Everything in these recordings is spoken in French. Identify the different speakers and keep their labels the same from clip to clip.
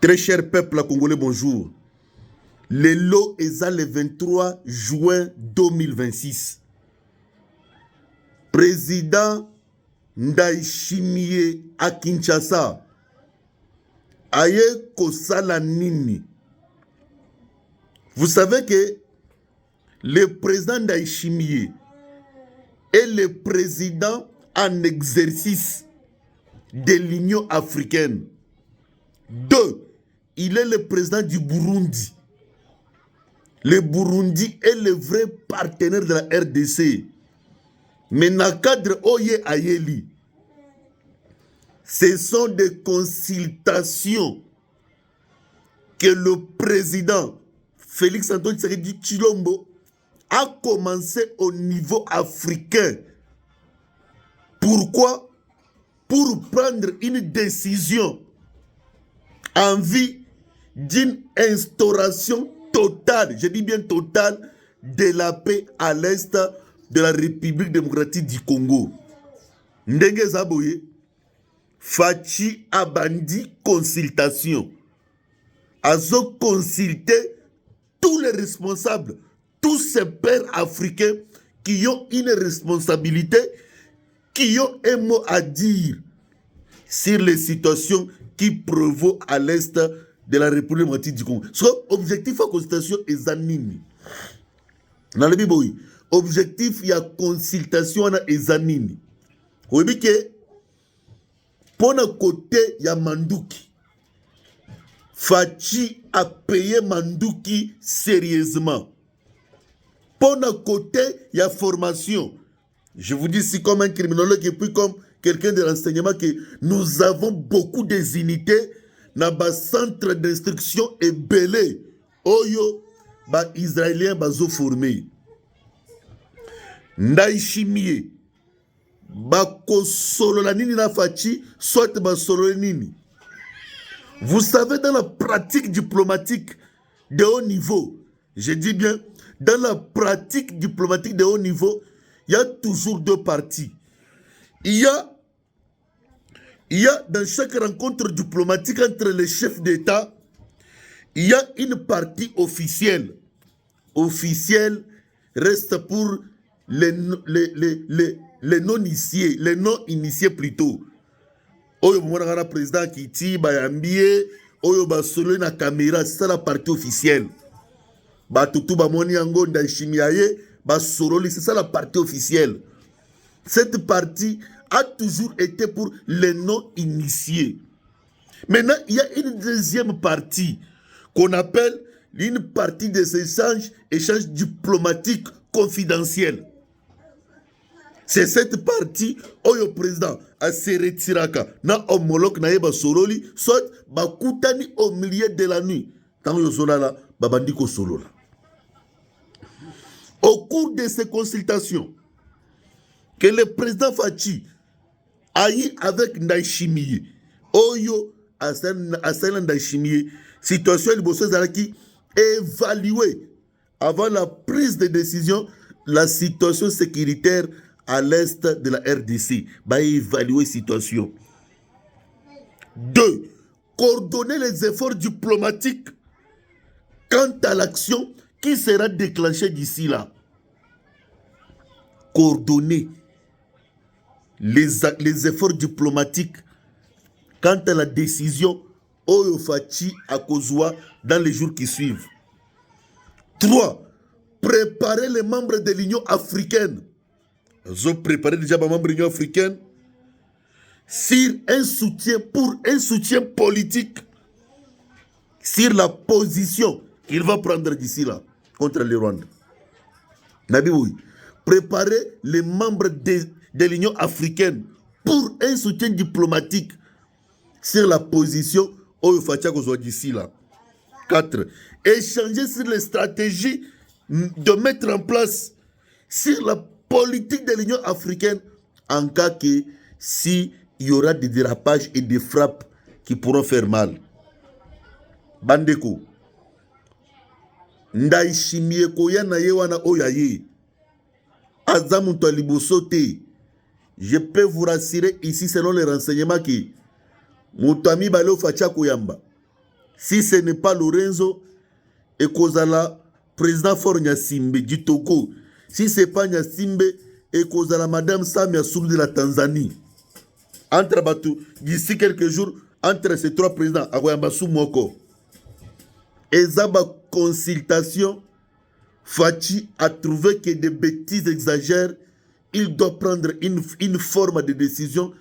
Speaker 1: Très cher peuple congolais, bonjour. Le lot est le 23 juin 2026. Président Ndayishimiye à Kinshasa. Aye kosala nini. Vous savez que le président Ndayishimiye est le président en exercice de l'Union africaine. 2. Il est le président du Burundi. Le Burundi est le vrai partenaire de la RDC. Mais dans le cadre Oye Ayeli, ce sont des consultations que le président Félix Antoine Tshisekedi Tshilombo a commencé au niveau africain. Pourquoi? Pour prendre une décision en vue d'une instauration totale, je dis bien totale, de la paix à l'est de la République démocratique du Congo. Ndenge Zaboye, Fachi Abandi consultation. Azo consulter tous les responsables, tous ces pères africains qui ont une responsabilité, qui ont un mot à dire sur les situations qui prévaut à l'est de la République démocratique du Congo. So, objectif à consultation est Zanini. Dans le Bible, objectif il y a consultation est Zanini. Vous voyez que pour le côté il y a Manduki. Fachi a payé Manduki sérieusement. Pour le côté il y a formation. Je vous dis si comme un criminologue et puis comme quelqu'un de renseignement que nous avons beaucoup des unités dans le centre d'instruction et belé. Oyo, ba Israélien bazo formé. Ndayishimiye, ba kosolo la nini na fachi, soit ba solo nini. Vous savez, dans la pratique diplomatique de haut niveau, je dis bien, dans la pratique diplomatique de haut niveau, il y a toujours deux parties. Il y a dans chaque rencontre diplomatique entre les chefs d'État, il y a une partie officielle. Officielle reste pour les non-initiés, les non-initiés plutôt. Oyo mwana président Kiti, Bayambie, Oyo basolo na caméra, c'est ça la partie officielle. Batutu bamoni yango Ndayishimiye, basololi, c'est ça la partie officielle. Cette partie a toujours été pour les non-initiés. Maintenant, il y a une deuxième partie qu'on appelle une partie des échanges diplomatiques confidentiels. C'est cette partie où le président a se retiré na homologue na yeba sololi, soit bakutani au milieu de la nuit. Tant que solala, babandi ko solola. Au cours de ces consultations, que le président Fachi aille avec Ndayishimiye, Oyo Asana Ndayishimiye, situation de qui évaluer avant la prise de décision la situation sécuritaire à l'est de la RDC. Bah, évaluer la situation. 2. Coordonner les efforts diplomatiques quant à l'action qui sera déclenchée d'ici là. Coordonner les efforts diplomatiques quant à la décision Oyo Fachi à Kozwa dans les jours qui suivent. 3. Préparer les membres de l'Union africaine. Ils ont préparé déjà les membres de l'Union africaine sur un soutien, pour un soutien politique sur la position qu'il va prendre d'ici là contre le Rwanda. Nabiboui. Préparer les membres de l'Union africaine pour un soutien diplomatique sur la position où il faut d'ici là. 4. Échanger sur les stratégies de mettre en place sur la politique de l'Union africaine en cas que s'il y aura des dérapages et des frappes qui pourront faire mal. Bandeko. Ndayishimiye koyana yewana oyaye. Azamuto libosote. Je peux vous rassurer ici selon les renseignements qui Moutami Balo Facha Koyamba. Si ce n'est pas Lorenzo et Kozala, président Fort Nyasimbe du Togo, si ce n'est pas Nyasimbe et Kozala, Madame Samia Sulu de la Tanzanie, entre Batou, d'ici quelques jours, entre ces trois présidents, Agoyambassou Moko, et Zaba consultation, Fachi a trouvé que des bêtises exagèrent. Il doit prendre une forme de décision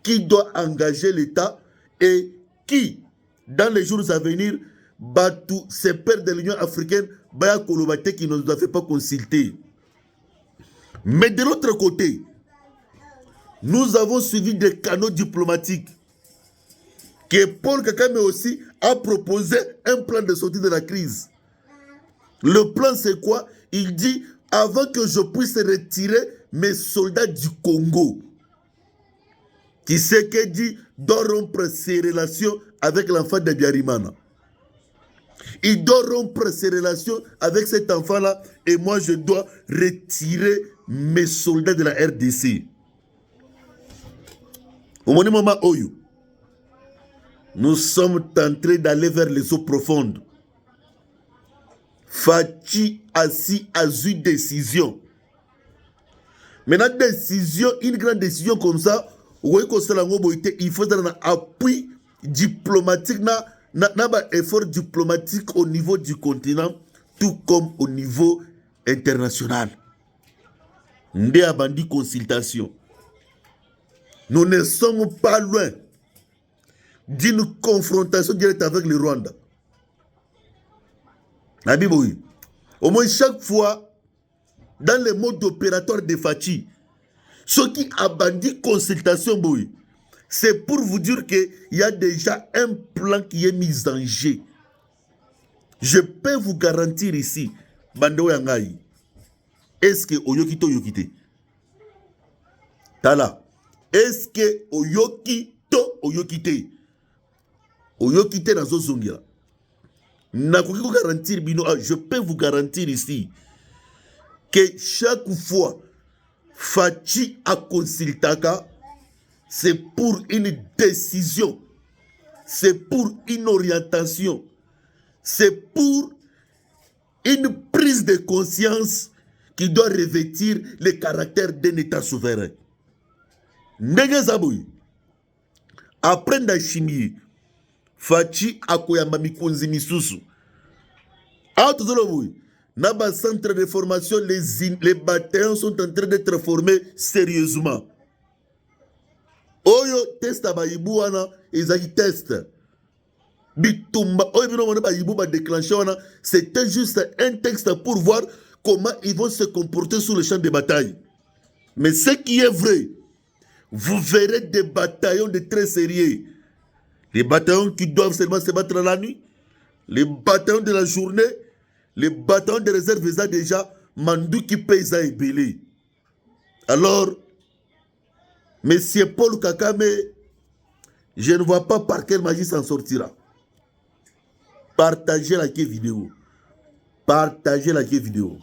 Speaker 1: qui doit engager l'État et qui, dans les jours à venir, Batou, ces pères de l'Union africaine, Baya Kolobate qui ne nous a fait pas consulter. Mais de l'autre côté, nous avons suivi des canaux diplomatiques que Paul Kagame aussi a proposé un plan de sortie de la crise. Le plan, c'est quoi? Il dit, avant que je puisse retirer mes soldats du Congo, qui sait que dit, doit rompre ses relations avec l'enfant de Biarimana. Il doit rompre ses relations avec cet enfant-là et moi, je dois retirer mes soldats de la RDC. Au moment où nous sommes en train d'aller vers les eaux profondes. Fachi assis a eu décision. Maintenant, décision, une grande décision comme ça, il faut un appui diplomatique, un effort diplomatique au niveau du continent, tout comme au niveau international. Ndé a bandi consultation. Nous ne sommes pas loin d'une confrontation directe avec le Rwanda. Au moins chaque fois, dans le mode opératoire de Fachi, ce qui a bandit consultation, c'est pour vous dire qu'il y a déjà un plan qui est mis en jeu. Je peux vous garantir ici, Bando Yangai, est-ce que Oyokito Yokite? Tala, est-ce que Oyokito Oyokite? Oyokite na zozongira. Je peux vous garantir ici que chaque fois Fachi a consultaka, c'est pour une décision, c'est pour une orientation, c'est pour une prise de conscience qui doit revêtir le caractère d'un État souverain. Ndege après la chimie, Fachi akoyamba mikonzi misusu. Dans le centre de formation, les bataillons sont en train d'être formés sérieusement. Oyo test abayibu wana ezaki test. Bitumba oyo bino mona bayibu ba déclenché wana, c'était juste un texte pour voir comment ils vont se comporter sur le champ de bataille. Mais ce qui est vrai, vous verrez des bataillons de très sérieux. Les bataillons qui doivent seulement se battre la nuit, les bataillons de la journée, les bataillons de réserve déjà, Mandou qui paye ça et belé. Alors, Monsieur Paul Kagame, je ne vois pas par quelle magie s'en sortira. Partagez la vidéo. Partagez la vidéo.